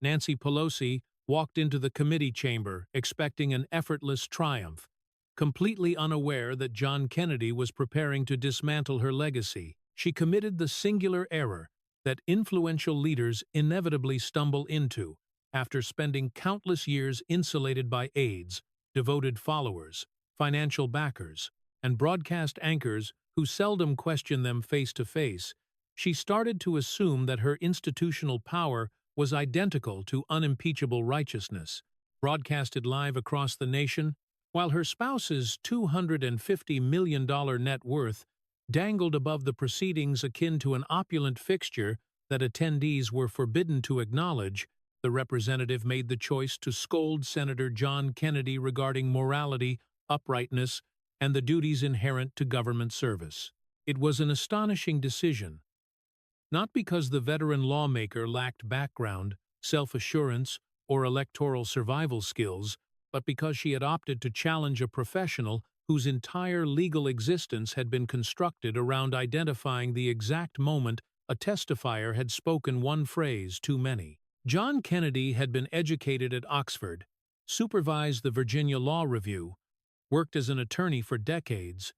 Nancy Pelosi walked into the committee chamber expecting an effortless triumph, completely unaware that John Kennedy was preparing to dismantle her legacy. She committed the singular error that influential leaders inevitably stumble into after spending countless years insulated by aides, devoted followers, financial backers, and broadcast anchors who seldom question them face to face. She started to assume that her institutional power was identical to unimpeachable righteousness, broadcasted live across the nation, while her spouse's $250 million net worth dangled above the proceedings akin to an opulent fixture that attendees were forbidden to acknowledge. The representative made the choice to scold Senator John Kennedy regarding morality, uprightness, and the duties inherent to government service. It was an astonishing decision, not because the veteran lawmaker lacked background, self-assurance, or electoral survival skills, but because she had opted to challenge a professional whose entire legal existence had been constructed around identifying the exact moment a testifier had spoken one phrase too many. John Kennedy had been educated at Oxford, supervised the Virginia Law Review, worked as an attorney for decades,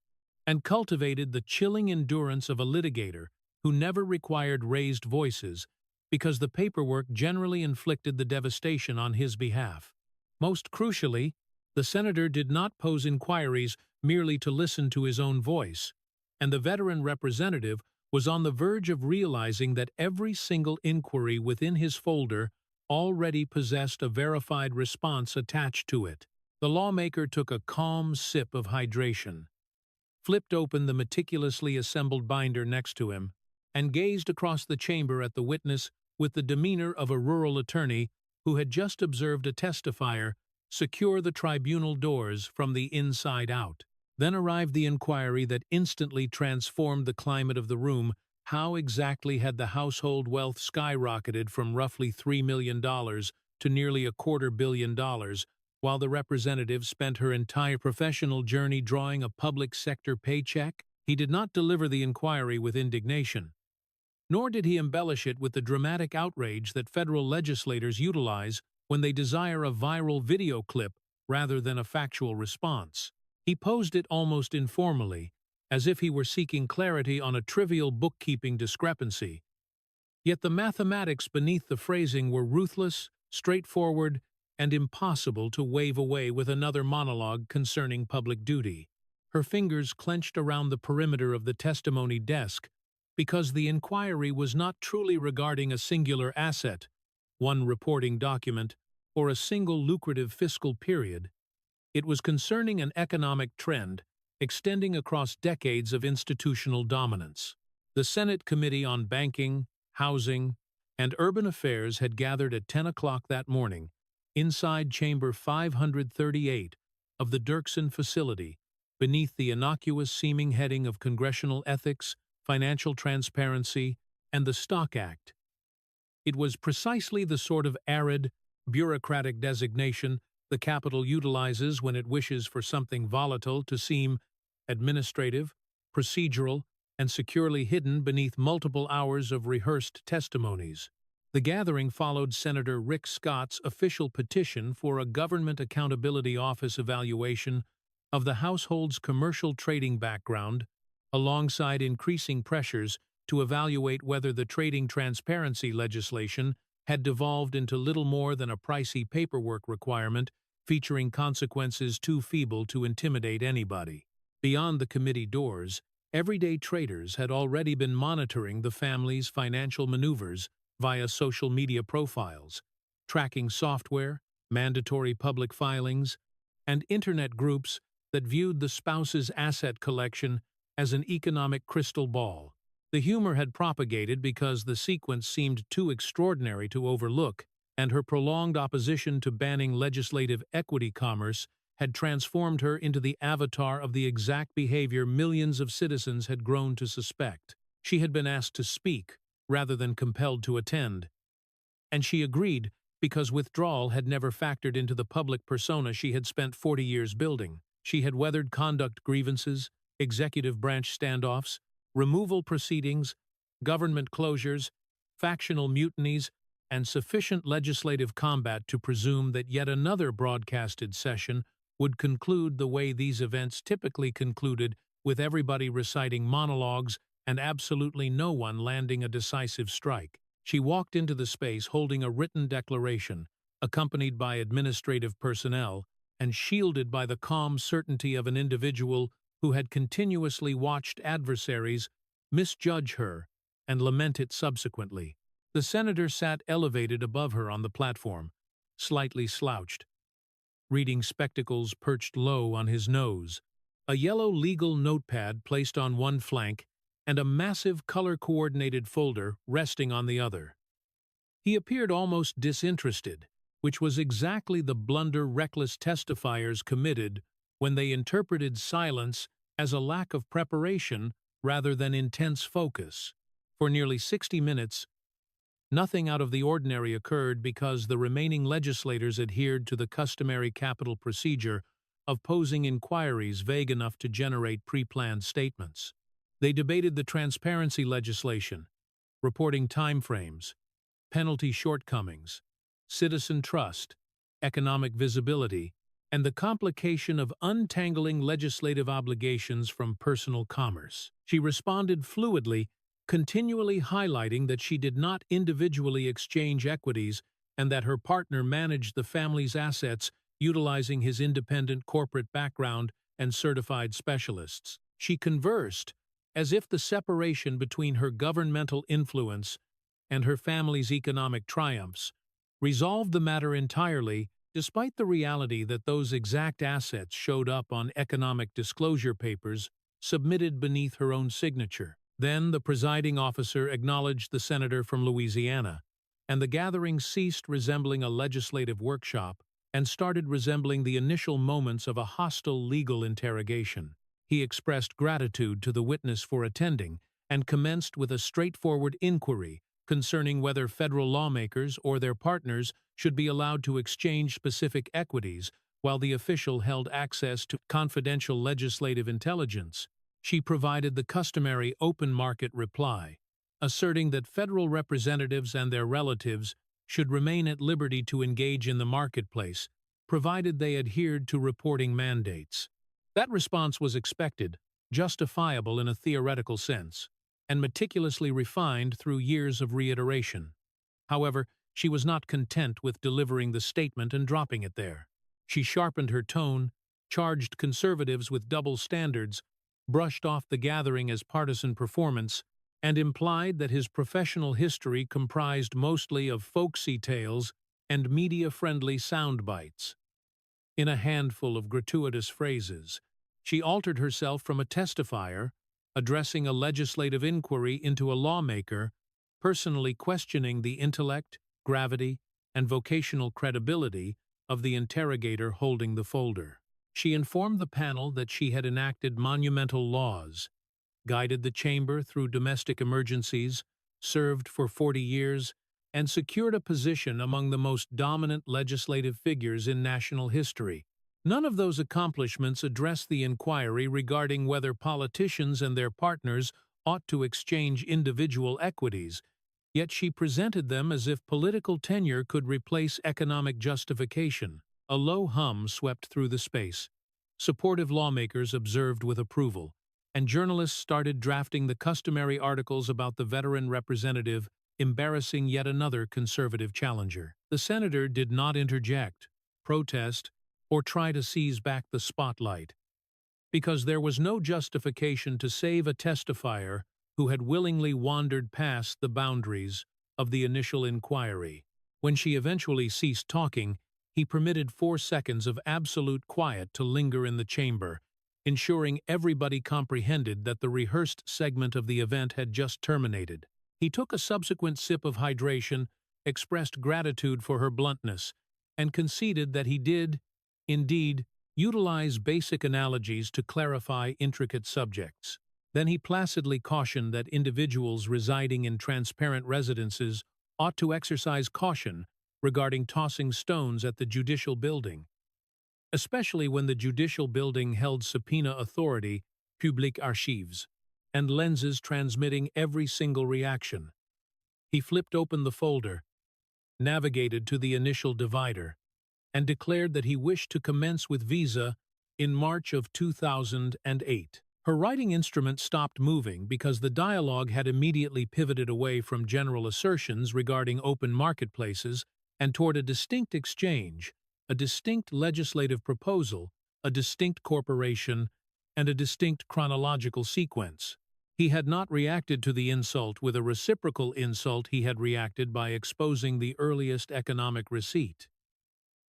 and cultivated the chilling endurance of a litigator who never required raised voices because the paperwork generally inflicted the devastation on his behalf. Most crucially, the senator did not pose inquiries merely to listen to his own voice, and the veteran representative was on the verge of realizing that every single inquiry within his folder already possessed a verified response attached to it. The lawmaker took a calm sip of hydration, flipped open the meticulously assembled binder next to him, and gazed across the chamber at the witness with the demeanor of a rural attorney who had just observed a testifier secure the tribunal doors from the inside out. Then arrived the inquiry that instantly transformed the climate of the room. How exactly had the household wealth skyrocketed from roughly $3 million to nearly $250 million, while the representative spent her entire professional journey drawing a public sector paycheck? He did not deliver the inquiry with indignation, nor did he embellish it with the dramatic outrage that federal legislators utilize when they desire a viral video clip rather than a factual response. He posed it almost informally, as if he were seeking clarity on a trivial bookkeeping discrepancy. Yet the mathematics beneath the phrasing were ruthless, straightforward, and impossible to wave away with another monologue concerning public duty. Her fingers clenched around the perimeter of the testimony desk, because the inquiry was not truly regarding a singular asset, one reporting document, or a single lucrative fiscal period. It was concerning an economic trend extending across decades of institutional dominance. The Senate Committee on Banking, Housing, and Urban Affairs had gathered at 10 o'clock that morning, inside Chamber 538 of the Dirksen facility, beneath the innocuous-seeming heading of Congressional Ethics, Financial Transparency, and the Stock Act. It was precisely the sort of arid, bureaucratic designation the Capitol utilizes when it wishes for something volatile to seem administrative, procedural, and securely hidden beneath multiple hours of rehearsed testimonies. The gathering followed Senator Rick Scott's official petition for a Government Accountability Office evaluation of the household's commercial trading background, alongside increasing pressures to evaluate whether the trading transparency legislation had devolved into little more than a pricey paperwork requirement featuring consequences too feeble to intimidate anybody. Beyond the committee doors, everyday traders had already been monitoring the family's financial maneuvers via social media profiles, tracking software, mandatory public filings, and internet groups that viewed the spouse's asset collection as an economic crystal ball. The humor had propagated because the sequence seemed too extraordinary to overlook, and her prolonged opposition to banning legislative equity commerce had transformed her into the avatar of the exact behavior millions of citizens had grown to suspect. She had been asked to speak, rather than compelled to attend, and she agreed because withdrawal had never factored into the public persona she had spent 40 years building. She had weathered conduct grievances, executive branch standoffs, removal proceedings, government closures, factional mutinies, and sufficient legislative combat to presume that yet another broadcasted session would conclude the way these events typically concluded, with everybody reciting monologues and absolutely no one landing a decisive strike. She walked into the space holding a written declaration, accompanied by administrative personnel, and shielded by the calm certainty of an individual who had continuously watched adversaries misjudge her and lament it subsequently. The senator sat elevated above her on the platform, slightly slouched, reading spectacles perched low on his nose, a yellow legal notepad placed on one flank, and a massive color-coordinated folder resting on the other. He appeared almost disinterested, which was exactly the blunder reckless testifiers committed when they interpreted silence as a lack of preparation rather than intense focus. For nearly 60 minutes, nothing out of the ordinary occurred because the remaining legislators adhered to the customary capital procedure of posing inquiries vague enough to generate pre-planned statements. They debated the transparency legislation, reporting timeframes, penalty shortcomings, citizen trust, economic visibility, and the complication of untangling legislative obligations from personal commerce. She responded fluidly, continually highlighting that she did not individually exchange equities and that her partner managed the family's assets utilizing his independent corporate background and certified specialists. She conversed as if the separation between her governmental influence and her family's economic triumphs resolved the matter entirely, despite the reality that those exact assets showed up on economic disclosure papers submitted beneath her own signature. Then the presiding officer acknowledged the senator from Louisiana, and the gathering ceased resembling a legislative workshop and started resembling the initial moments of a hostile legal interrogation. He expressed gratitude to the witness for attending and commenced with a straightforward inquiry concerning whether federal lawmakers or their partners should be allowed to exchange specific equities while the official held access to confidential legislative intelligence. She provided the customary open market reply, asserting that federal representatives and their relatives should remain at liberty to engage in the marketplace, provided they adhered to reporting mandates. That response was expected, justifiable in a theoretical sense, and meticulously refined through years of reiteration. However, she was not content with delivering the statement and dropping it there. She sharpened her tone, charged conservatives with double standards, brushed off the gathering as partisan performance, and implied that his professional history comprised mostly of folksy tales and media-friendly sound bites. In a handful of gratuitous phrases, she altered herself from a testifier, addressing a legislative inquiry, into a lawmaker, personally questioning the intellect, gravity, and vocational credibility of the interrogator holding the folder. She informed the panel that she had enacted monumental laws, guided the chamber through domestic emergencies, served for 40 years, and secured a position among the most dominant legislative figures in national history. None of those accomplishments addressed the inquiry regarding whether politicians and their partners ought to exchange individual equities, yet she presented them as if political tenure could replace economic justification. A low hum swept through the space. Supportive lawmakers observed with approval, and journalists started drafting the customary articles about the veteran representative embarrassing yet another conservative challenger. The senator did not interject, protest, or try to seize back the spotlight, because there was no justification to save a testifier who had willingly wandered past the boundaries of the initial inquiry. When she eventually ceased talking, he permitted 4 seconds of absolute quiet to linger in the chamber, ensuring everybody comprehended that the rehearsed segment of the event had just terminated. He took a subsequent sip of hydration, expressed gratitude for her bluntness, and conceded that he did, indeed, utilize basic analogies to clarify intricate subjects. Then he placidly cautioned that individuals residing in transparent residences ought to exercise caution regarding tossing stones at the judicial building, especially when the judicial building held subpoena authority, public archives, and lenses transmitting every single reaction. He flipped open the folder, navigated to the initial divider, and declared that he wished to commence with Visa in March of 2008. Her writing instrument stopped moving because the dialogue had immediately pivoted away from general assertions regarding open marketplaces and toward a distinct exchange, a distinct legislative proposal, a distinct corporation, and a distinct chronological sequence. He had not reacted to the insult with a reciprocal insult. He had reacted by exposing the earliest economic receipt.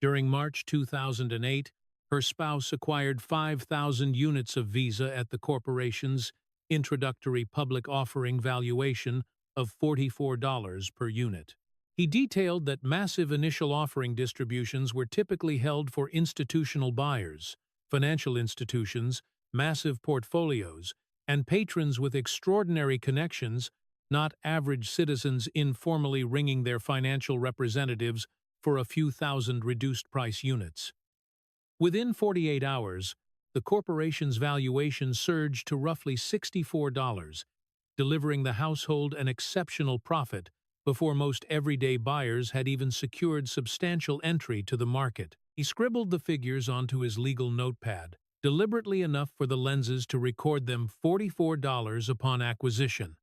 During March 2008, her spouse acquired 5,000 units of Visa at the corporation's introductory public offering valuation of $44 per unit. He detailed that massive initial offering distributions were typically held for institutional buyers, financial institutions, massive portfolios, and patrons with extraordinary connections, not average citizens informally ringing their financial representatives for a few thousand reduced-price units. Within 48 hours, the corporation's valuation surged to roughly $64, delivering the household an exceptional profit before most everyday buyers had even secured substantial entry to the market. He scribbled the figures onto his legal notepad, deliberately enough for the lenses to record them $44 upon acquisition.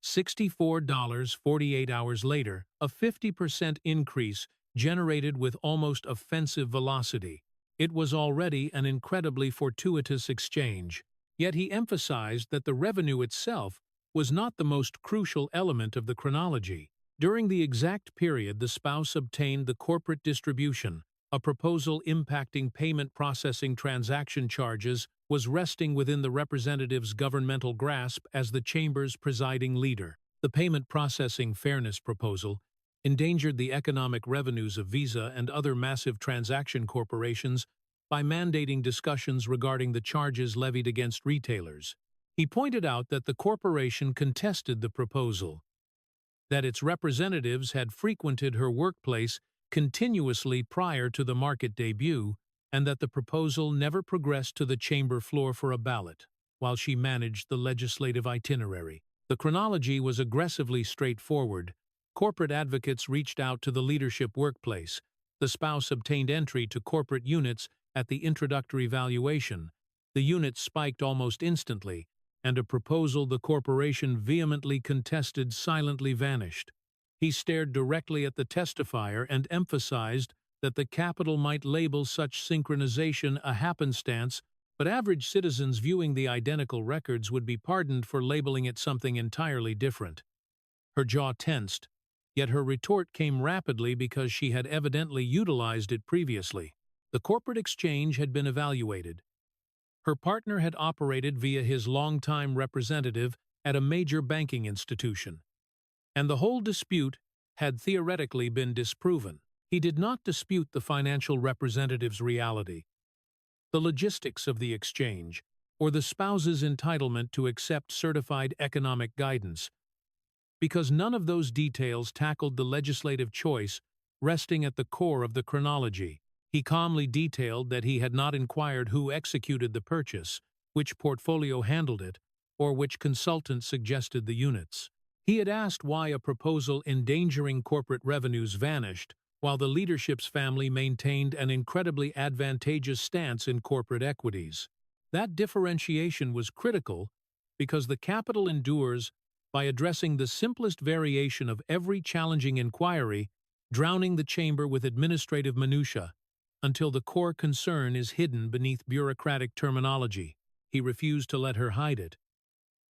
$64 48 hours later, a 50% increase generated with almost offensive velocity. It was already an incredibly fortuitous exchange, yet he emphasized that the revenue itself was not the most crucial element of the chronology. During the exact period the spouse obtained the corporate distribution, a proposal impacting payment processing transaction charges was resting within the representative's governmental grasp as the chamber's presiding leader. The payment processing fairness proposal endangered the economic revenues of Visa and other massive transaction corporations by mandating discussions regarding the charges levied against retailers. He pointed out that the corporation contested the proposal, that its representatives had frequented her workplace continuously prior to the market debut, and that the proposal never progressed to the chamber floor for a ballot, while she managed the legislative itinerary. The chronology was aggressively straightforward. Corporate advocates reached out to the leadership workplace. The spouse obtained entry to corporate units at the introductory valuation. The units spiked almost instantly, and a proposal the corporation vehemently contested silently vanished. He stared directly at the testifier and emphasized that the Capitol might label such synchronization a happenstance, but average citizens viewing the identical records would be pardoned for labeling it something entirely different. Her jaw tensed, yet her retort came rapidly because she had evidently utilized it previously. The corporate exchange had been evaluated. Her partner had operated via his longtime representative at a major banking institution, and the whole dispute had theoretically been disproven. He did not dispute the financial representative's reality, the logistics of the exchange, or the spouse's entitlement to accept certified economic guidance, because none of those details tackled the legislative choice resting at the core of the chronology. He calmly detailed that he had not inquired who executed the purchase, which portfolio handled it, or which consultant suggested the units. He had asked why a proposal endangering corporate revenues vanished, while the leadership's family maintained an incredibly advantageous stance in corporate equities. That differentiation was critical because the Capitol endures by addressing the simplest variation of every challenging inquiry, drowning the chamber with administrative minutiae, until the core concern is hidden beneath bureaucratic terminology. He refused to let her hide it.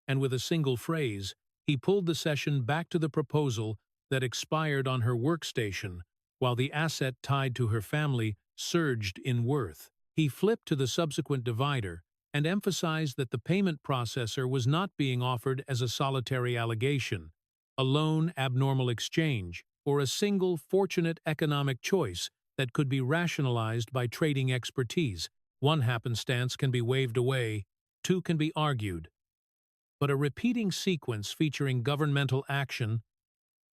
And with a single phrase, he pulled the session back to the proposal that expired on her workstation, while the asset tied to her family surged in worth. He flipped to the subsequent divider and emphasized that the payment processor was not being offered as a solitary allegation, a lone abnormal exchange, or a single fortunate economic choice that could be rationalized by trading expertise. One happenstance can be waved away, two can be argued. But a repeating sequence featuring governmental action,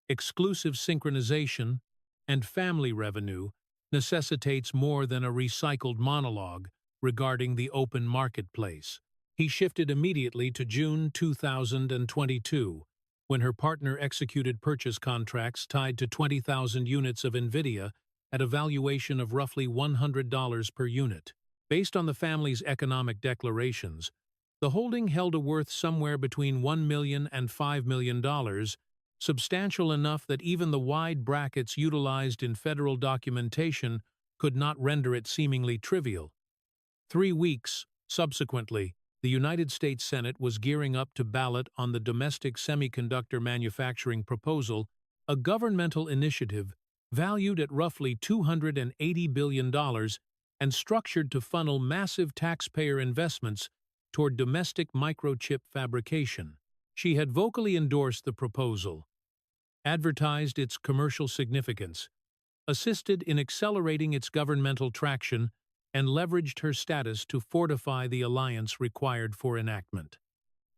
exclusive synchronization, and family revenue necessitates more than a recycled monologue regarding the open marketplace. He shifted immediately to June 2022, when her partner executed purchase contracts tied to 20,000 units of NVIDIA at a valuation of roughly $100 per unit. Based on the family's economic declarations, the holding held a worth somewhere between $1 million and $5 million, substantial enough that even the wide brackets utilized in federal documentation could not render it seemingly trivial. 3 weeks subsequently, the United States Senate was gearing up to ballot on the domestic semiconductor manufacturing proposal, a governmental initiative valued at roughly $280 billion and structured to funnel massive taxpayer investments toward domestic microchip fabrication. She had vocally endorsed the proposal, advertised its commercial significance, assisted in accelerating its governmental traction, and leveraged her status to fortify the alliance required for enactment.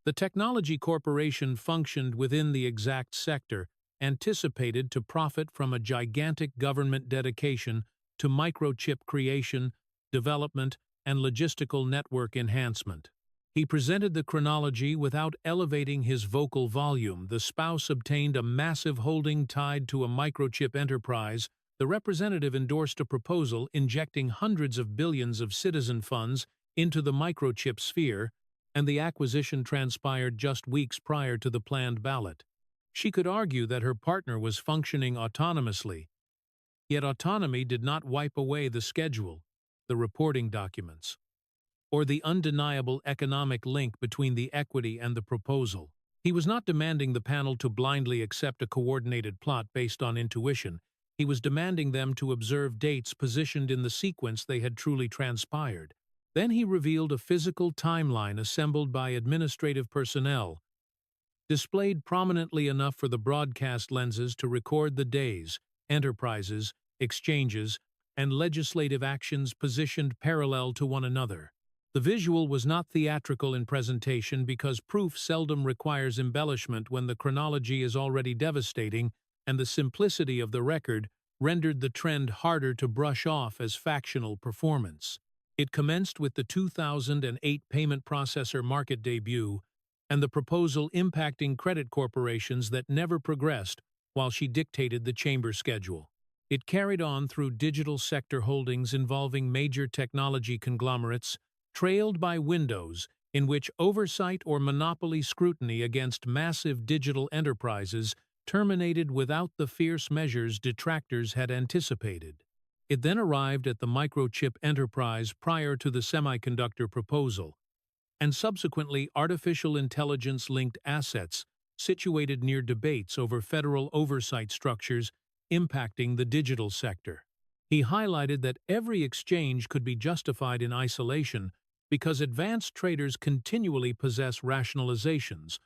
The technology corporation functioned within the exact sector anticipated to profit from a gigantic government dedication to microchip creation, development, and logistical network enhancement. He presented the chronology without elevating his vocal volume. The spouse obtained a massive holding tied to a microchip enterprise. The representative endorsed a proposal injecting hundreds of billions of citizen funds into the microchip sphere, and the acquisition transpired just weeks prior to the planned ballot. She could argue that her partner was functioning autonomously, yet autonomy did not wipe away the schedule, the reporting documents, or the undeniable economic link between the equity and the proposal. He was not demanding the panel to blindly accept a coordinated plot based on intuition. He was demanding them to observe dates positioned in the sequence they had truly transpired. Then he revealed a physical timeline assembled by administrative personnel, displayed prominently enough for the broadcast lenses to record the days, enterprises, exchanges, and legislative actions positioned parallel to one another. The visual was not theatrical in presentation because proof seldom requires embellishment when the chronology is already devastating, and the simplicity of the record rendered the trend harder to brush off as factional performance. It commenced with the 2008 payment processor market debut and the proposal impacting credit corporations that never progressed while she dictated the chamber schedule. It carried on through digital sector holdings involving major technology conglomerates, trailed by Windows, in which oversight or monopoly scrutiny against massive digital enterprises terminated without the fierce measures detractors had anticipated. It then arrived at the microchip enterprise prior to the semiconductor proposal, and subsequently artificial intelligence-linked assets situated near debates over federal oversight structures impacting the digital sector. He highlighted that every exchange could be justified in isolation because advanced traders continually possess rationalizations,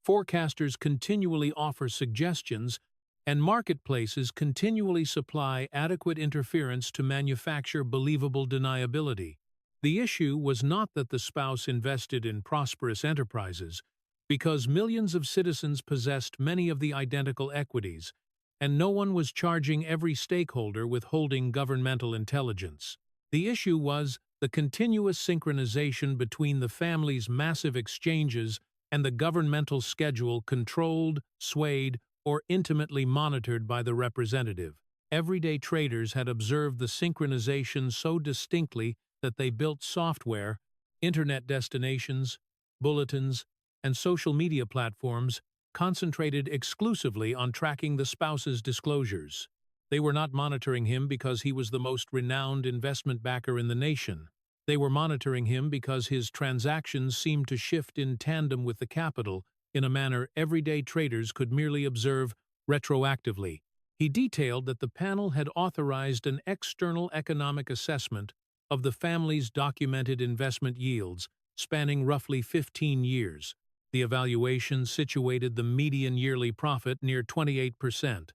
forecasters continually offer suggestions, and marketplaces continually supply adequate interference to manufacture believable deniability. The issue was not that the spouse invested in prosperous enterprises, because millions of citizens possessed many of the identical equities, and no one was charging every stakeholder with holding governmental intelligence. The issue was the continuous synchronization between the family's massive exchanges and the governmental schedule controlled, swayed, or intimately monitored by the representative. Everyday traders had observed the synchronization so distinctly that they built software, internet destinations, bulletins, and social media platforms concentrated exclusively on tracking the spouse's disclosures. They were not monitoring him because he was the most renowned investment backer in the nation. They were monitoring him because his transactions seemed to shift in tandem with the capital in a manner everyday traders could merely observe retroactively. He detailed that the panel had authorized an external economic assessment of the family's documented investment yields, spanning roughly 15 years. The evaluation situated the median yearly profit near 28%,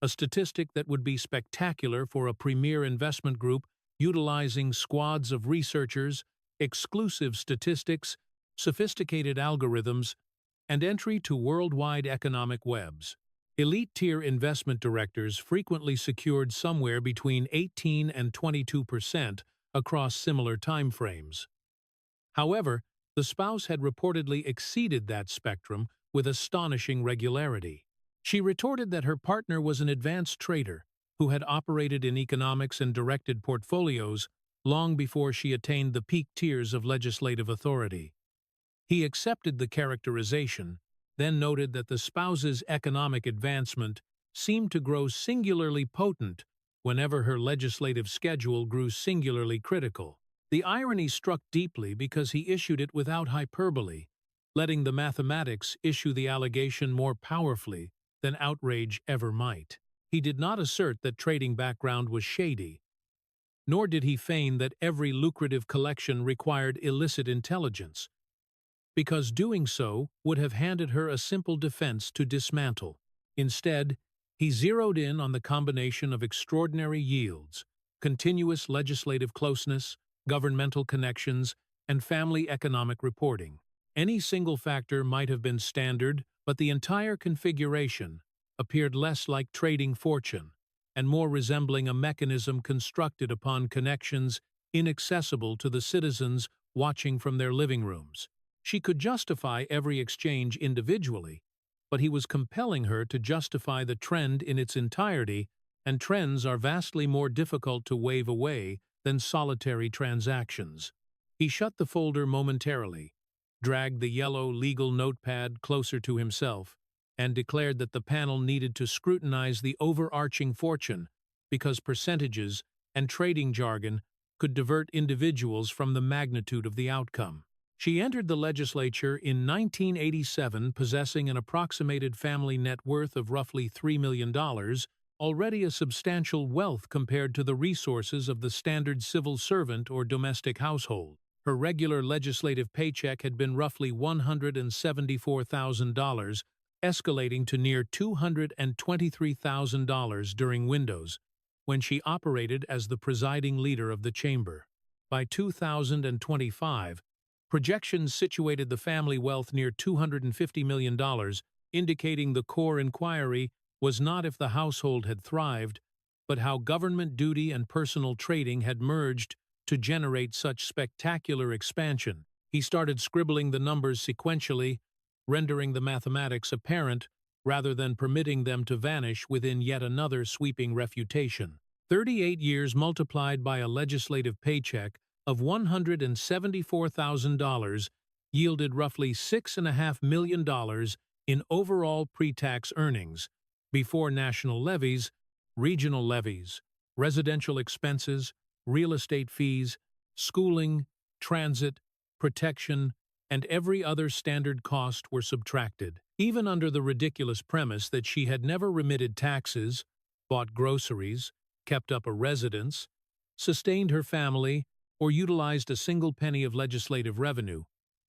a statistic that would be spectacular for a premier investment group utilizing squads of researchers, exclusive statistics, sophisticated algorithms, and entry to worldwide economic webs. Elite-tier investment directors frequently secured somewhere between 18 and 22% across similar timeframes. However, the spouse had reportedly exceeded that spectrum with astonishing regularity. She retorted that her partner was an advanced trader who had operated in economics and directed portfolios long before she attained the peak tiers of legislative authority. He accepted the characterization, then noted that the spouse's economic advancement seemed to grow singularly potent whenever her legislative schedule grew singularly critical. The irony struck deeply because he issued it without hyperbole, letting the mathematics issue the allegation more powerfully than outrage ever might. He did not assert that trading background was shady, nor did he feign that every lucrative collection required illicit intelligence, because doing so would have handed her a simple defense to dismantle. Instead, he zeroed in on the combination of extraordinary yields, continuous legislative closeness, governmental connections, and family economic reporting. Any single factor might have been standard, but the entire configuration appeared less like trading fortune and more resembling a mechanism constructed upon connections inaccessible to the citizens watching from their living rooms. She could justify every exchange individually, but he was compelling her to justify the trend in its entirety, and trends are vastly more difficult to wave away than solitary transactions. He shut the folder momentarily, dragged the yellow legal notepad closer to himself, and declared that the panel needed to scrutinize the overarching fortune because percentages and trading jargon could divert individuals from the magnitude of the outcome. She entered the legislature in 1987 possessing an approximated family net worth of roughly $3 million, already a substantial wealth compared to the resources of the standard civil servant or domestic household. Her regular legislative paycheck had been roughly $174,000, escalating to near $223,000 during windows, when she operated as the presiding leader of the chamber. By 2025, projections situated the family wealth near $250 million, indicating the core inquiry was not if the household had thrived, but how government duty and personal trading had merged to generate such spectacular expansion. He started scribbling the numbers sequentially, rendering the mathematics apparent rather than permitting them to vanish within yet another sweeping refutation. 38 years multiplied by a legislative paycheck of $174,000 yielded roughly $6.5 million in overall pre-tax earnings, before national levies, regional levies, residential expenses, real estate fees, schooling, transit, protection, and every other standard cost were subtracted. Even under the ridiculous premise that she had never remitted taxes, bought groceries, kept up a residence, sustained her family, or utilized a single penny of legislative revenue,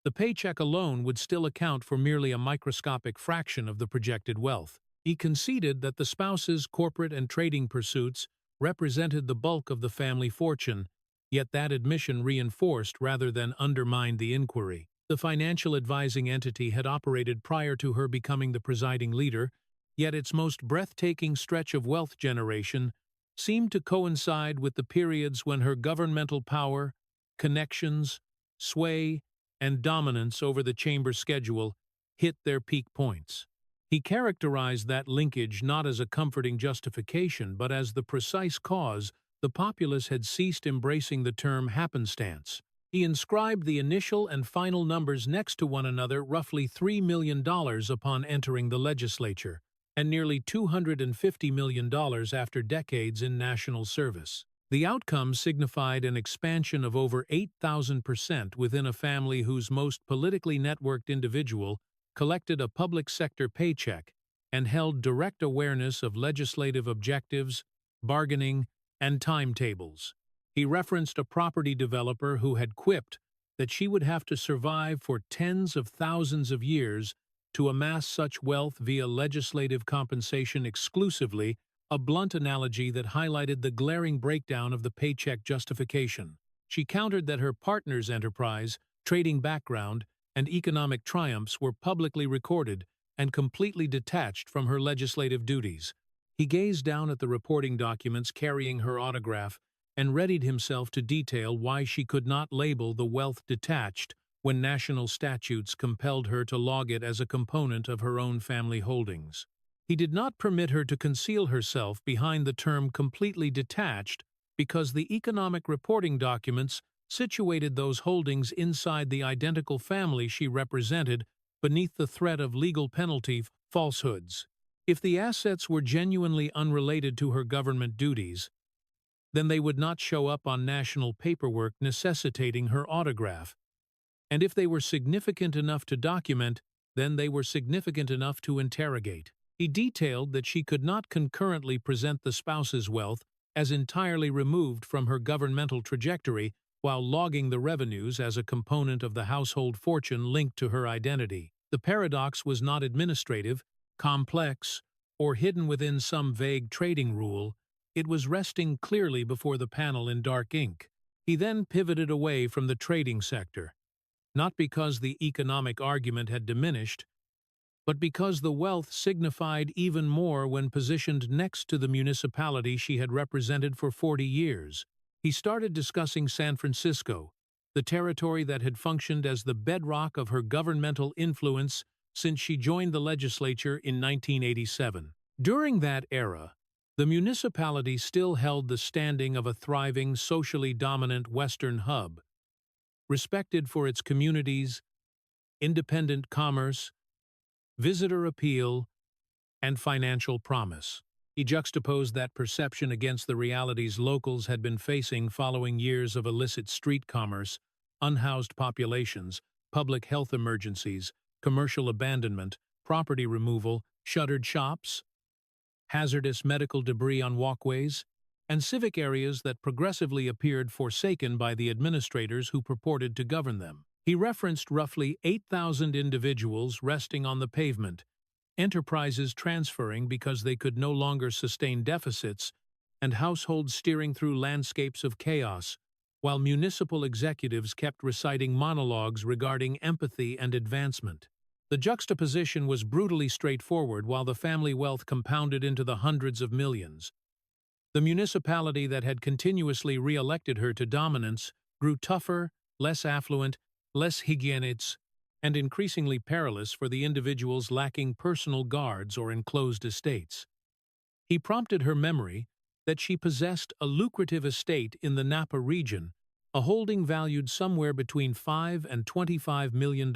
the paycheck alone would still account for merely a microscopic fraction of the projected wealth. He conceded that the spouse's corporate and trading pursuits represented the bulk of the family fortune, yet that admission reinforced rather than undermined the inquiry. The financial advising entity had operated prior to her becoming the presiding leader, yet its most breathtaking stretch of wealth generation seemed to coincide with the periods when her governmental power, connections, sway, and dominance over the chamber schedule hit their peak points. He characterized that linkage not as a comforting justification but as the precise cause the populace had ceased embracing the term happenstance. He inscribed the initial and final numbers next to one another, roughly $3 million upon entering the legislature, and nearly $250 million after decades in national service. The outcome signified an expansion of over 8,000% within a family whose most politically networked individual collected a public sector paycheck and held direct awareness of legislative objectives, bargaining, and timetables. He referenced a property developer who had quipped that she would have to survive for tens of thousands of years to amass such wealth via legislative compensation exclusively, a blunt analogy that highlighted the glaring breakdown of the paycheck justification. She countered that her partner's enterprise, trading background, and economic triumphs were publicly recorded and completely detached from her legislative duties. He gazed down at the reporting documents carrying her autograph and readied himself to detail why she could not label the wealth detached when national statutes compelled her to log it as a component of her own family holdings. He did not permit her to conceal herself behind the term completely detached because the economic reporting documents situated those holdings inside the identical family she represented beneath the threat of legal penalty falsehoods. If the assets were genuinely unrelated to her government duties, then they would not show up on national paperwork necessitating her autograph. And if they were significant enough to document, then they were significant enough to interrogate. He detailed that she could not concurrently present the spouse's wealth as entirely removed from her governmental trajectory while logging the revenues as a component of the household fortune linked to her identity. The paradox was not administrative, complex, or hidden within some vague trading rule. It was resting clearly before the panel in dark ink. He then pivoted away from the trading sector, not because the economic argument had diminished, but because the wealth signified even more when positioned next to the municipality she had represented for 40 years. He started discussing San Francisco, the territory that had functioned as the bedrock of her governmental influence since she joined the legislature in 1987. During that era, the municipality still held the standing of a thriving, socially dominant Western hub, respected for its communities, independent commerce, visitor appeal, and financial promise. He juxtaposed that perception against the realities locals had been facing following years of illicit street commerce, unhoused populations, public health emergencies, commercial abandonment, property removal, shuttered shops, hazardous medical debris on walkways, and civic areas that progressively appeared forsaken by the administrators who purported to govern them. He referenced roughly 8,000 individuals resting on the pavement, enterprises transferring because they could no longer sustain deficits, and households steering through landscapes of chaos, while municipal executives kept reciting monologues regarding empathy and advancement. The juxtaposition was brutally straightforward while the family wealth compounded into the hundreds of millions. The municipality that had continuously re-elected her to dominance grew tougher, less affluent, less hygienic, and increasingly perilous for the individuals lacking personal guards or enclosed estates. He prompted her memory that she possessed a lucrative estate in the Napa region, a holding valued somewhere between $5 and $25 million,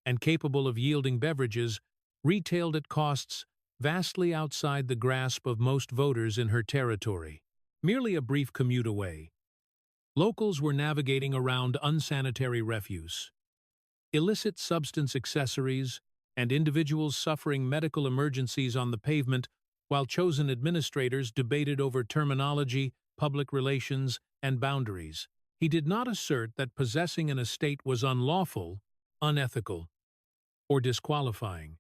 and capable of yielding beverages retailed at costs vastly outside the grasp of most voters in her territory. Merely a brief commute away, locals were navigating around unsanitary refuse, illicit substance accessories, and individuals suffering medical emergencies on the pavement while chosen administrators debated over terminology, public relations, and boundaries. He did not assert that possessing an estate was unlawful, unethical, or disqualifying,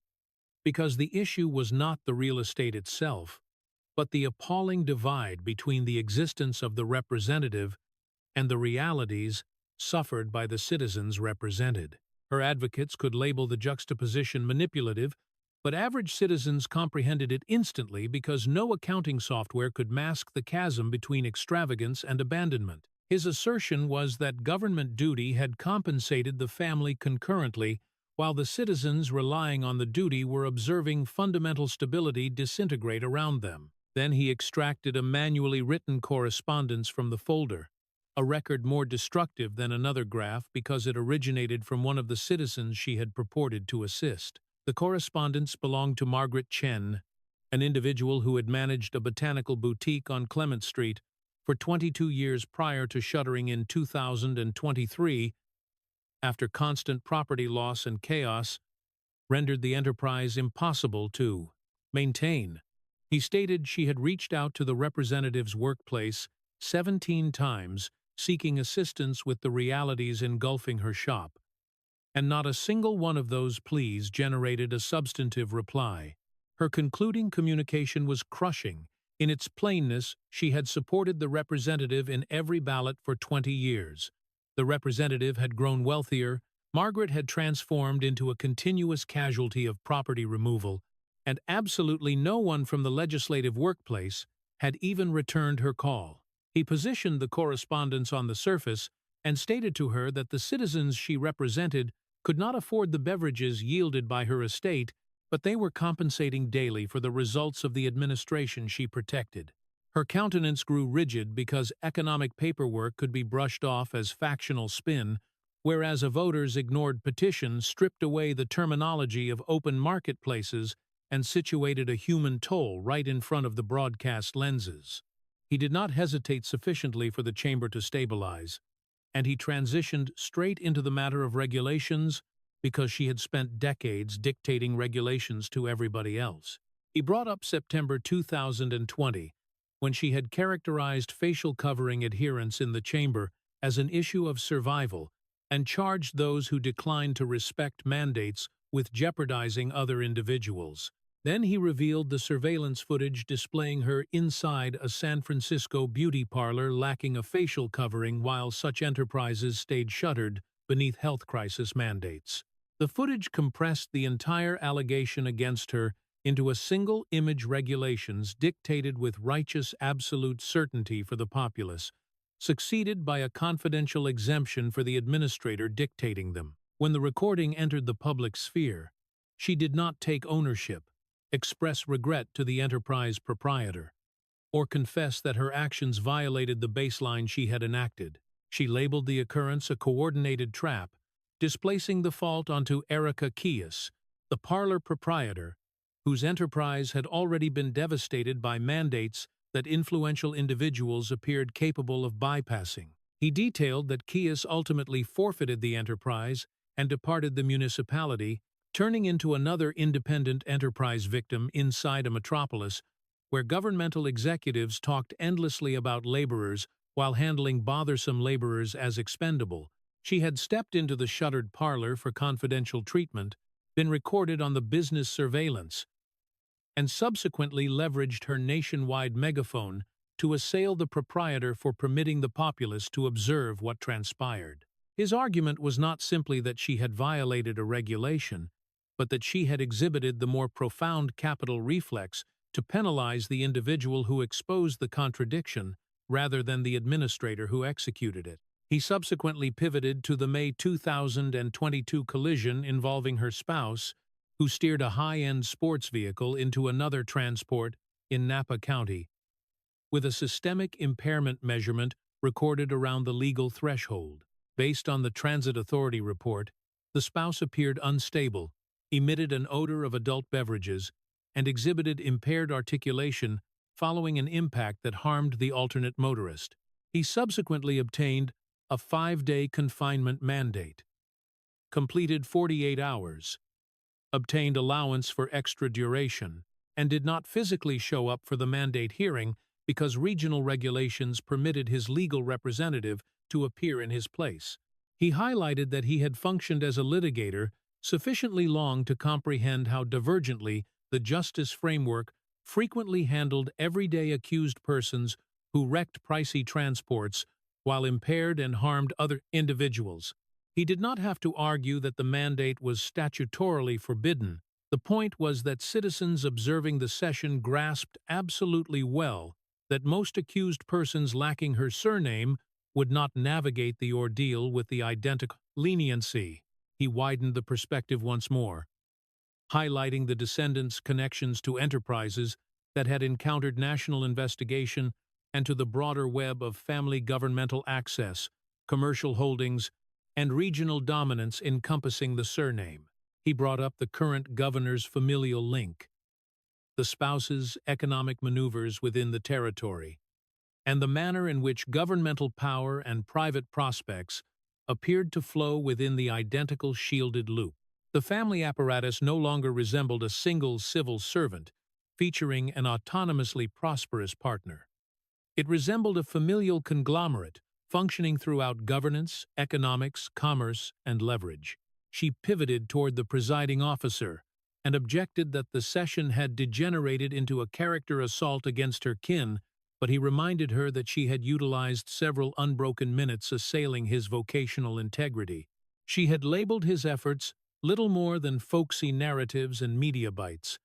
because the issue was not the real estate itself, but the appalling divide between the existence of the representative and the realities suffered by the citizens represented. Her advocates could label the juxtaposition manipulative, but average citizens comprehended it instantly because no accounting software could mask the chasm between extravagance and abandonment. His assertion was that government duty had compensated the family concurrently, while the citizens relying on the duty were observing fundamental stability disintegrate around them. Then he extracted a manually written correspondence from the folder, a record more destructive than another graph because it originated from one of the citizens she had purported to assist. The correspondence belonged to Margaret Chen, an individual who had managed a botanical boutique on Clement Street for 22 years prior to shuttering in 2023 after constant property loss and chaos rendered the enterprise impossible to maintain. He stated she had reached out to the representative's workplace 17 times seeking assistance with the realities engulfing her shop, and not a single one of those pleas generated a substantive reply. Her concluding communication was crushing. In its plainness, she had supported the representative in every ballot for 20 years. The representative had grown wealthier, Margaret had transformed into a continuous casualty of property removal, and absolutely no one from the legislative workplace had even returned her call. He positioned the correspondence on the surface and stated to her that the citizens she represented could not afford the beverages yielded by her estate, but they were compensating daily for the results of the administration she protected. Her countenance grew rigid because economic paperwork could be brushed off as factional spin, whereas a voter's ignored petition stripped away the terminology of open marketplaces and situated a human toll right in front of the broadcast lenses. He did not hesitate sufficiently for the chamber to stabilize, and he transitioned straight into the matter of regulations because she had spent decades dictating regulations to everybody else. He brought up September 2020, when she had characterized facial covering adherence in the chamber as an issue of survival and charged those who declined to respect mandates with jeopardizing other individuals. Then he revealed the surveillance footage displaying her inside a San Francisco beauty parlor lacking a facial covering while such enterprises stayed shuttered beneath health crisis mandates. The footage compressed the entire allegation against her into a single image, regulations dictated with righteous absolute certainty for the populace, succeeded by a confidential exemption for the administrator dictating them. When the recording entered the public sphere, she did not take ownership, express regret to the enterprise proprietor, or confess that her actions violated the baseline she had enacted. She labeled the occurrence a coordinated trap, displacing the fault onto Erica Keyes, the parlor proprietor, whose enterprise had already been devastated by mandates that influential individuals appeared capable of bypassing. He detailed that Keyes ultimately forfeited the enterprise and departed the municipality, turning into another independent enterprise victim inside a metropolis where governmental executives talked endlessly about laborers while handling bothersome laborers as expendable. She had stepped into the shuttered parlor for confidential treatment, been recorded on the business surveillance, and subsequently leveraged her nationwide megaphone to assail the proprietor for permitting the populace to observe what transpired. His argument was not simply that she had violated a regulation, but that she had exhibited the more profound capital reflex to penalize the individual who exposed the contradiction rather than the administrator who executed it. He subsequently pivoted to the May 2022 collision involving her spouse, who steered a high-end sports vehicle into another transport in Napa County, with a systemic impairment measurement recorded around the legal threshold. Based on the Transit Authority report, the spouse appeared unstable, emitted an odor of adult beverages, and exhibited impaired articulation following an impact that harmed the alternate motorist. He subsequently obtained a 5-day confinement mandate, completed 48 hours, obtained allowance for extra duration, and did not physically show up for the mandate hearing because regional regulations permitted his legal representative to appear in his place. He highlighted that he had functioned as a litigator sufficiently long to comprehend how divergently the justice framework frequently handled everyday accused persons who wrecked pricey transports while impaired and harmed other individuals. He did not have to argue that the mandate was statutorily forbidden. The point was that citizens observing the session grasped absolutely well that most accused persons lacking her surname would not navigate the ordeal with the identical leniency. He widened the perspective once more, highlighting the descendants' connections to enterprises that had encountered national investigation and to the broader web of family governmental access, commercial holdings, and regional dominance encompassing the surname. He brought up the current governor's familial link, the spouse's economic maneuvers within the territory, and the manner in which governmental power and private prospects appeared to flow within the identical shielded loop. The family apparatus no longer resembled a single civil servant, featuring an autonomously prosperous partner. It resembled a familial conglomerate, functioning throughout governance, economics, commerce, and leverage. She pivoted toward the presiding officer and objected that the session had degenerated into a character assault against her kin, but he reminded her that she had utilized several unbroken minutes assailing his vocational integrity. She had labeled his efforts little more than folksy narratives and media bites,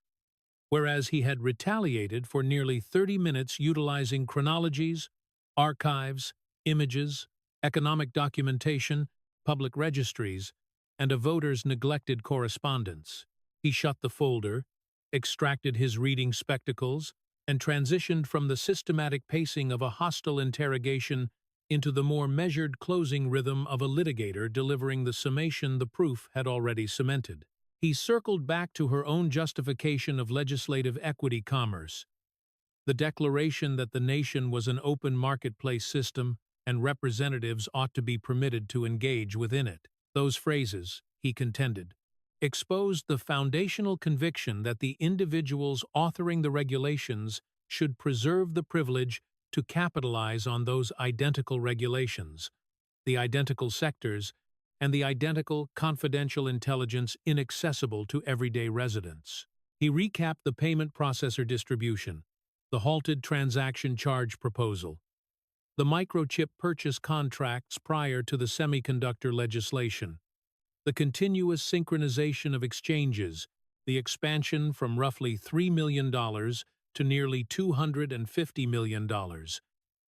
whereas he had retaliated for nearly 30 minutes utilizing chronologies, archives, images, economic documentation, public registries, and a voter's neglected correspondence. He shut the folder, extracted his reading spectacles, and transitioned from the systematic pacing of a hostile interrogation into the more measured closing rhythm of a litigator delivering the summation the proof had already cemented. He circled back to her own justification of legislative equity commerce, the declaration that the nation was an open marketplace system and representatives ought to be permitted to engage within it. Those phrases, he contended, exposed the foundational conviction that the individuals authoring the regulations should preserve the privilege to capitalize on those identical regulations, the identical sectors, and the identical confidential intelligence inaccessible to everyday residents. He recapped the payment processor distribution, the halted transaction charge proposal, the microchip purchase contracts prior to the semiconductor legislation, the continuous synchronization of exchanges, the expansion from roughly $3 million to nearly $250 million,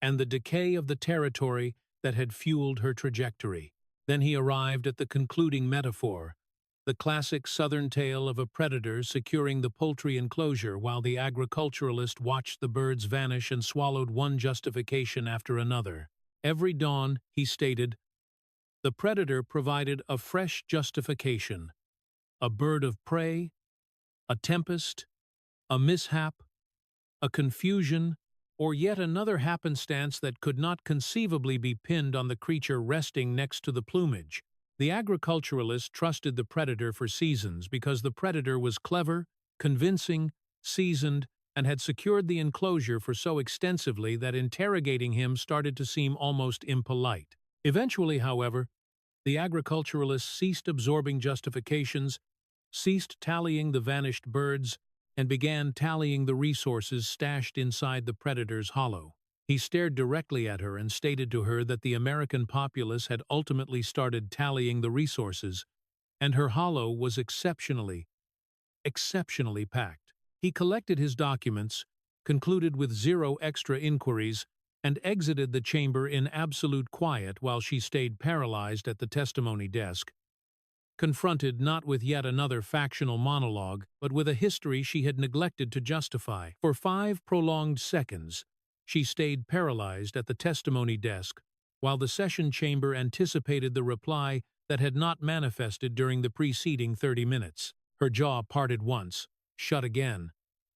and the decay of the territory that had fueled her trajectory. Then he arrived at the concluding metaphor, the classic Southern tale of a predator securing the poultry enclosure while the agriculturalist watched the birds vanish and swallowed one justification after another. Every dawn, he stated, the predator provided a fresh justification, a bird of prey, a tempest, a mishap, a confusion, or yet another happenstance that could not conceivably be pinned on the creature resting next to the plumage. The agriculturalist trusted the predator for seasons because the predator was clever, convincing, seasoned, and had secured the enclosure for so extensively that interrogating him started to seem almost impolite. Eventually, however, the agriculturalist ceased absorbing justifications, ceased tallying the vanished birds, and began tallying the resources stashed inside the predator's hollow. He stared directly at her and stated to her that the American populace had ultimately started tallying the resources, and her hollow was exceptionally packed. He collected his documents, concluded with 0 extra inquiries, and exited the chamber in absolute quiet while she stayed paralyzed at the testimony desk, confronted not with yet another factional monologue, but with a history she had neglected to justify. For 5 prolonged seconds, she stayed paralyzed at the testimony desk, while the session chamber anticipated the reply that had not manifested during the preceding 30 minutes. Her jaw parted once, shut again,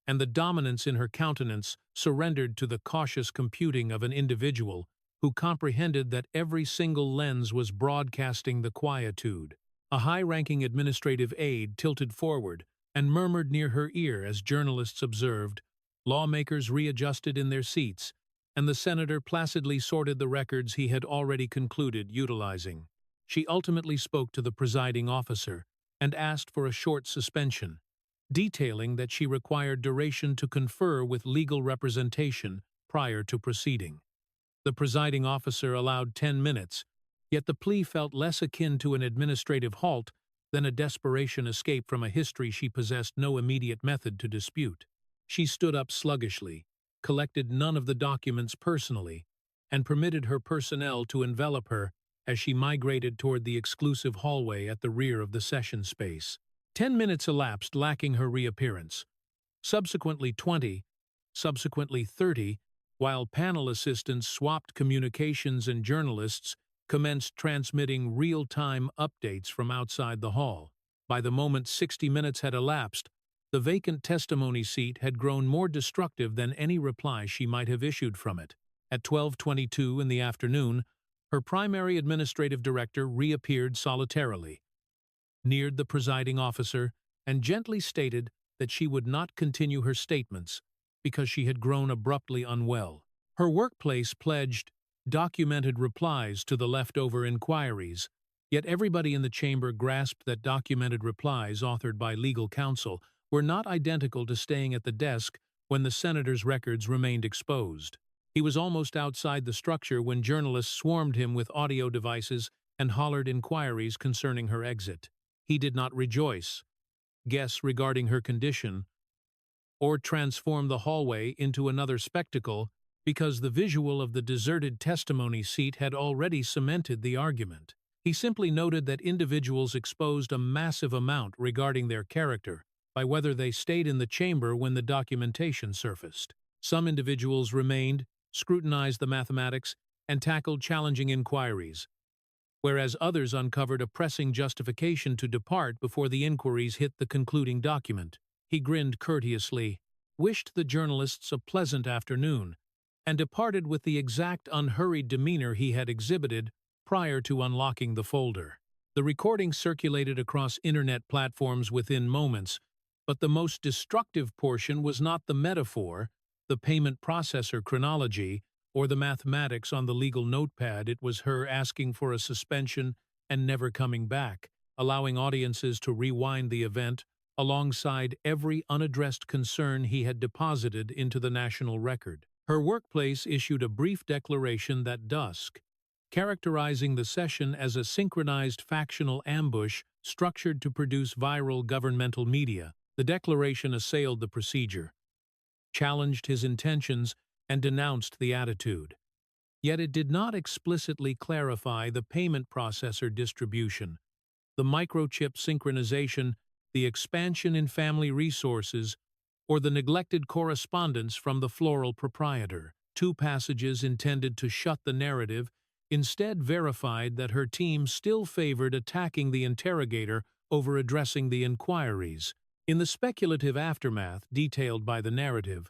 and the dominance in her countenance surrendered to the cautious computing of an individual who comprehended that every single lens was broadcasting the quietude. A high-ranking administrative aide tilted forward and murmured near her ear as journalists observed, lawmakers readjusted in their seats, and the senator placidly sorted the records he had already concluded utilizing. She ultimately spoke to the presiding officer and asked for a short suspension, detailing that she required duration to confer with legal representation prior to proceeding. The presiding officer allowed 10 minutes, yet the plea felt less akin to an administrative halt than a desperation escape from a history she possessed no immediate method to dispute. She stood up sluggishly, collected none of the documents personally, and permitted her personnel to envelop her as she migrated toward the exclusive hallway at the rear of the session space. 10 minutes elapsed lacking her reappearance, subsequently 20, subsequently 30, while panel assistants swapped communications and journalists commenced transmitting real-time updates from outside the hall. By the moment 60 minutes had elapsed, the vacant testimony seat had grown more destructive than any reply she might have issued from it. At 12:22 in the afternoon, her primary administrative director reappeared solitarily, neared the presiding officer, and gently stated that she would not continue her statements because she had grown abruptly unwell. Her workplace pledged documented replies to the leftover inquiries, yet everybody in the chamber grasped that documented replies authored by legal counsel were not identical to staying at the desk when the senator's records remained exposed. He was almost outside the structure when journalists swarmed him with audio devices and hollered inquiries concerning her exit. He did not rejoice, guess regarding her condition, or transform the hallway into another spectacle because the visual of the deserted testimony seat had already cemented the argument. He simply noted that individuals exposed a massive amount regarding their character by whether they stayed in the chamber when the documentation surfaced. Some individuals remained, scrutinized the mathematics, and tackled challenging inquiries, whereas others uncovered a pressing justification to depart before the inquiries hit the concluding document. He grinned courteously, wished the journalists a pleasant afternoon, and departed with the exact unhurried demeanor he had exhibited prior to unlocking the folder. The recording circulated across internet platforms within moments, but the most destructive portion was not the metaphor, the payment processor chronology, or the mathematics on the legal notepad. It was her asking for a suspension and never coming back, allowing audiences to rewind the event alongside every unaddressed concern he had deposited into the national record. Her workplace issued a brief declaration that dusk, characterizing the session as a synchronized factional ambush structured to produce viral governmental media. The declaration assailed the procedure, challenged his intentions, and denounced the attitude. Yet it did not explicitly clarify the payment processor distribution, the microchip synchronization, the expansion in family resources, or the neglected correspondence from the floral proprietor. Two passages intended to shut the narrative instead verified that her team still favored attacking the interrogator over addressing the inquiries. In the speculative aftermath detailed by the narrative,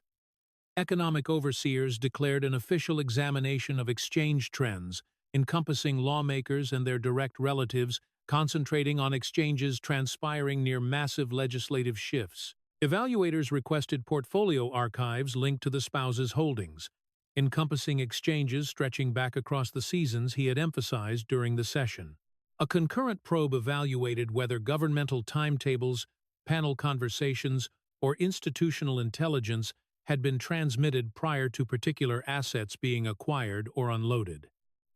economic overseers declared an official examination of exchange trends, encompassing lawmakers and their direct relatives, concentrating on exchanges transpiring near massive legislative shifts. Evaluators requested portfolio archives linked to the spouse's holdings, encompassing exchanges stretching back across the seasons he had emphasized during the session. A concurrent probe evaluated whether governmental timetables, panel conversations, or institutional intelligence had been transmitted prior to particular assets being acquired or unloaded.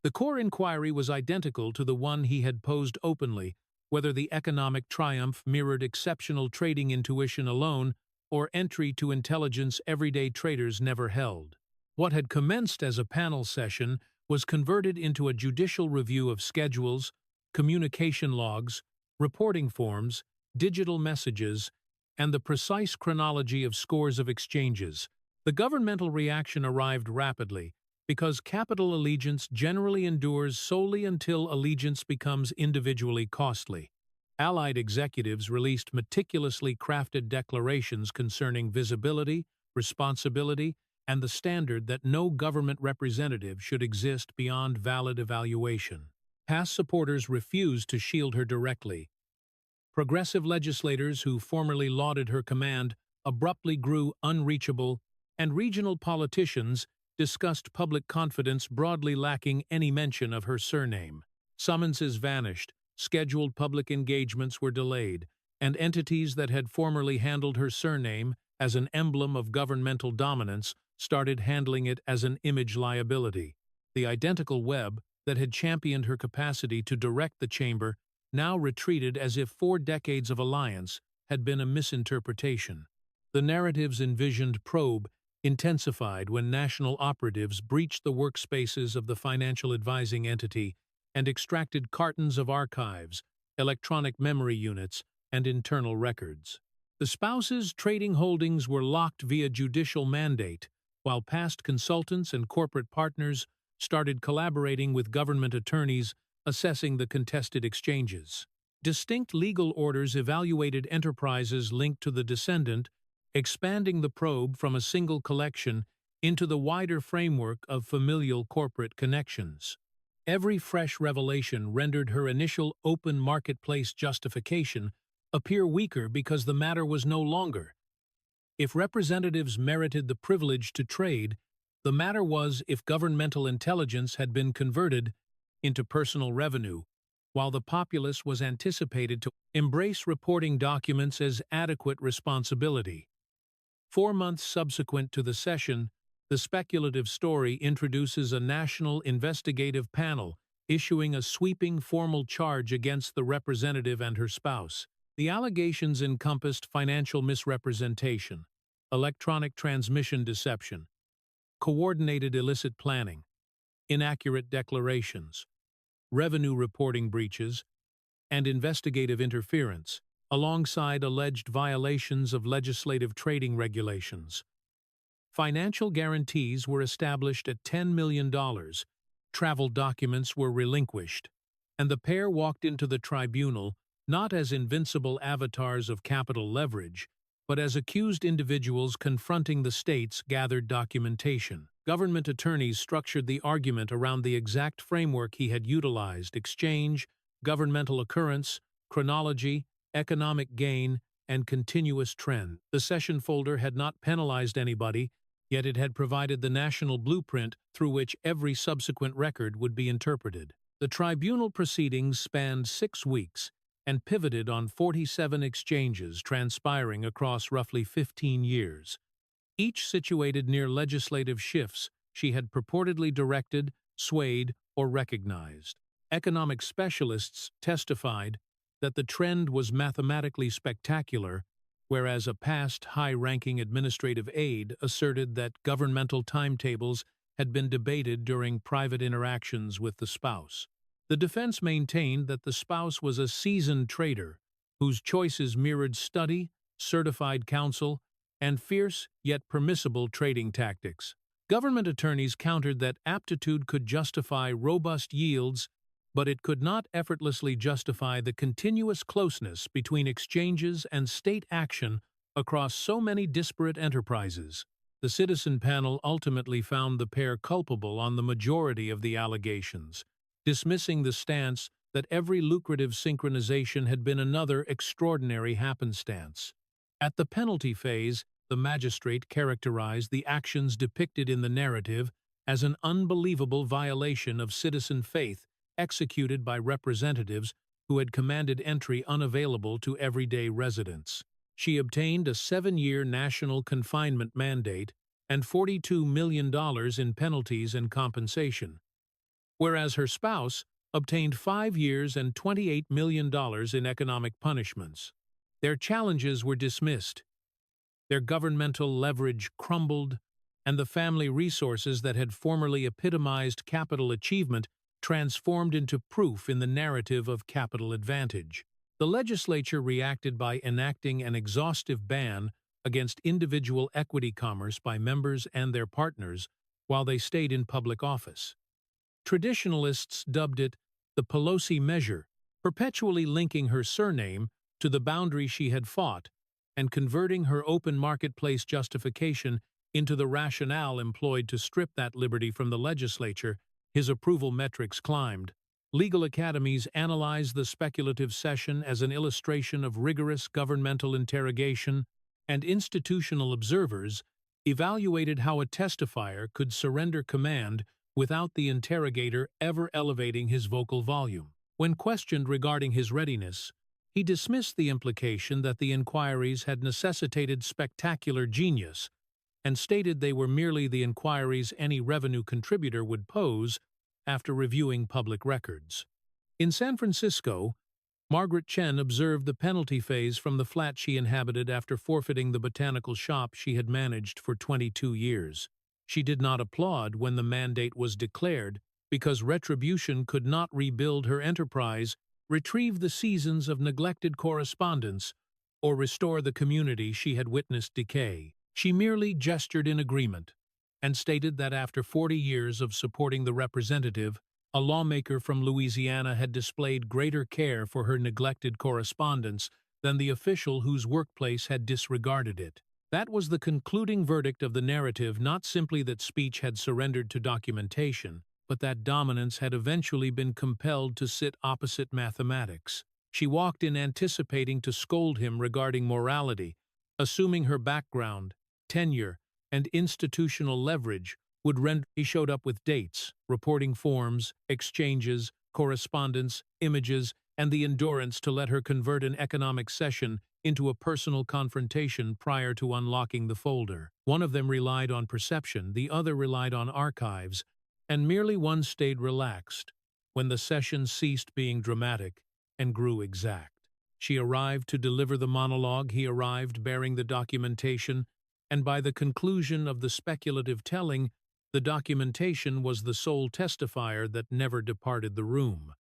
The core inquiry was identical to the one he had posed openly, whether the economic triumph mirrored exceptional trading intuition alone or entry to intelligence everyday traders never held. What had commenced as a panel session was converted into a judicial review of schedules, communication logs, reporting forms, digital messages, and the precise chronology of scores of exchanges. The governmental reaction arrived rapidly, because capital allegiance generally endures solely until allegiance becomes individually costly. Allied executives released meticulously crafted declarations concerning visibility, responsibility, and the standard that no government representative should exist beyond valid evaluation. Past supporters refused to shield her directly. Progressive legislators who formerly lauded her command abruptly grew unreachable, and regional politicians discussed public confidence broadly lacking any mention of her surname. Summonses vanished, scheduled public engagements were delayed, and entities that had formerly handled her surname as an emblem of governmental dominance started handling it as an image liability. The identical web that had championed her capacity to direct the chamber now retreated as if 4 decades of alliance had been a misinterpretation. The narrative's envisioned probe intensified when national operatives breached the workspaces of the financial advising entity and extracted cartons of archives, electronic memory units, and internal records. The spouses' trading holdings were locked via judicial mandate, while past consultants and corporate partners started collaborating with government attorneys assessing the contested exchanges. Distinct legal orders evaluated enterprises linked to the descendant, expanding the probe from a single collection into the wider framework of familial corporate connections. Every fresh revelation rendered her initial open marketplace justification appear weaker because the matter was no longer. If representatives merited the privilege to trade, the matter was if governmental intelligence had been converted into personal revenue, while the populace was anticipated to embrace reporting documents as adequate responsibility. 4 months subsequent to the session, the speculative story introduces a national investigative panel issuing a sweeping formal charge against the representative and her spouse. The allegations encompassed financial misrepresentation, electronic transmission deception, coordinated illicit planning, inaccurate declarations, revenue reporting breaches, and investigative interference, alongside alleged violations of legislative trading regulations. Financial guarantees were established at $10 million, travel documents were relinquished, and the pair walked into the tribunal not as invincible avatars of capital leverage, but as accused individuals confronting the state's gathered documentation. Government attorneys structured the argument around the exact framework he had utilized: exchange, governmental occurrence, chronology, economic gain, and continuous trend. The session folder had not penalized anybody, yet it had provided the national blueprint through which every subsequent record would be interpreted. The tribunal proceedings spanned 6 weeks and pivoted on 47 exchanges transpiring across roughly 15 years, each situated near legislative shifts she had purportedly directed, swayed, or recognized. Economic specialists testified that the trend was mathematically spectacular, whereas a past high-ranking administrative aide asserted that governmental timetables had been debated during private interactions with the spouse. The defense maintained that the spouse was a seasoned trader whose choices mirrored study, certified counsel, and fierce yet permissible trading tactics. Government attorneys countered that aptitude could justify robust yields, but it could not effortlessly justify the continuous closeness between exchanges and state action across so many disparate enterprises. The citizen panel ultimately found the pair culpable on the majority of the allegations, dismissing the stance that every lucrative synchronization had been another extraordinary happenstance. At the penalty phase, the magistrate characterized the actions depicted in the narrative as an unbelievable violation of citizen faith executed by representatives who had commanded entry unavailable to everyday residents. She obtained a 7-year national confinement mandate and $42 million in penalties and compensation, whereas her spouse obtained 5 years and $28 million in economic punishments. Their challenges were dismissed. Their governmental leverage crumbled, and the family resources that had formerly epitomized capital achievement transformed into proof in the narrative of capital advantage. The legislature reacted by enacting an exhaustive ban against individual equity commerce by members and their partners while they stayed in public office. Traditionalists dubbed it the Pelosi measure, perpetually linking her surname to the boundary she had fought and converting her open marketplace justification into the rationale employed to strip that liberty from the legislature. His approval metrics climbed. Legal academies analyzed the speculative session as an illustration of rigorous governmental interrogation, and institutional observers evaluated how a testifier could surrender command without the interrogator ever elevating his vocal volume. When questioned regarding his readiness, he dismissed the implication that the inquiries had necessitated spectacular genius and stated they were merely the inquiries any revenue contributor would pose after reviewing public records. In San Francisco, Margaret Chen observed the penalty phase from the flat she inhabited after forfeiting the botanical shop she had managed for 22 years. She did not applaud when the mandate was declared because retribution could not rebuild her enterprise, retrieve the seasons of neglected correspondence, or restore the community she had witnessed decay. She merely gestured in agreement and stated that after 40 years of supporting the representative, a lawmaker from Louisiana had displayed greater care for her neglected correspondence than the official whose workplace had disregarded it. That was the concluding verdict of the narrative, not simply that speech had surrendered to documentation, but that dominance had eventually been compelled to sit opposite mathematics. She walked in anticipating to scold him regarding morality, assuming her background, tenure, and institutional leverage would render. He showed up with dates, reporting forms, exchanges, correspondence, images, and the endurance to let her convert an economic session into a personal confrontation prior to unlocking the folder. One of them relied on perception, the other relied on archives, and merely one stayed relaxed when the session ceased being dramatic and grew exact. She arrived to deliver the monologue, he arrived bearing the documentation, and by the conclusion of the speculative telling, The documentation was the sole testifier that never departed the room.